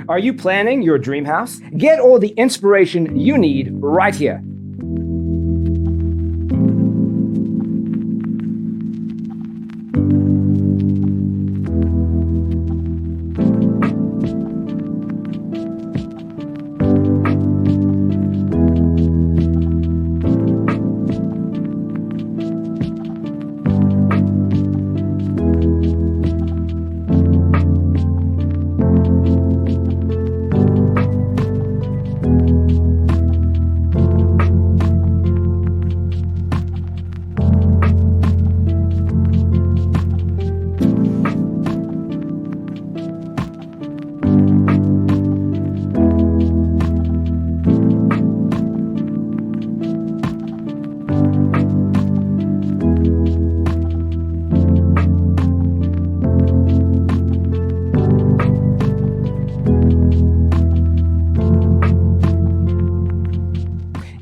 Are you planning your dream house? Get all the inspiration you need right here.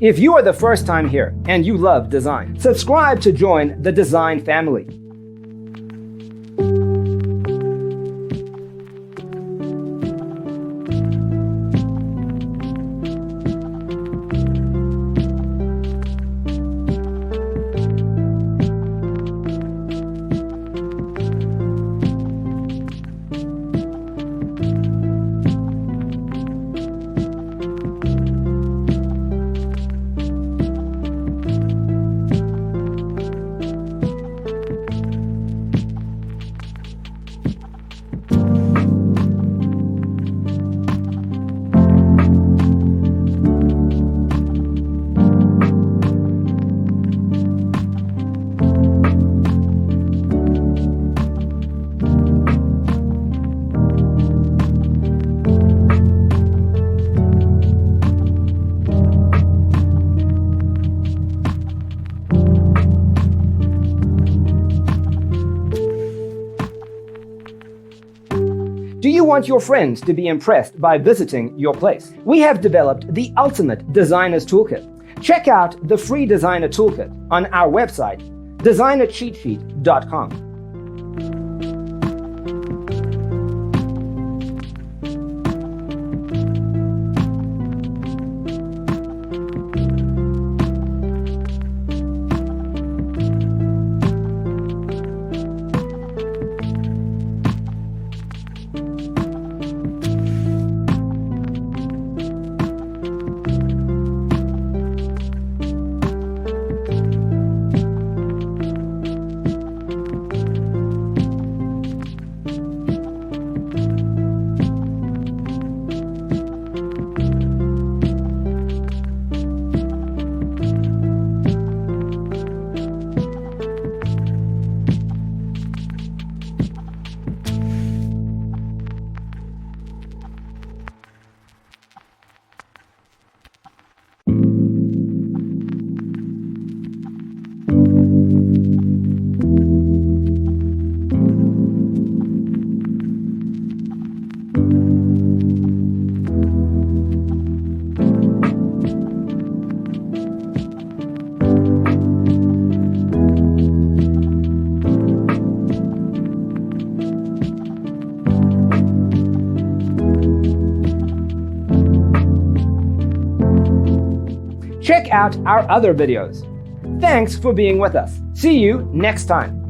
If you are the first time here and you love design, subscribe to join the design family. Do you want your friends to be impressed by visiting your place? We have developed the ultimate designer's toolkit. Check out the free designer toolkit on our website, designercheatsheet.com. Check out our other videos. Thanks for being with us. See you next time.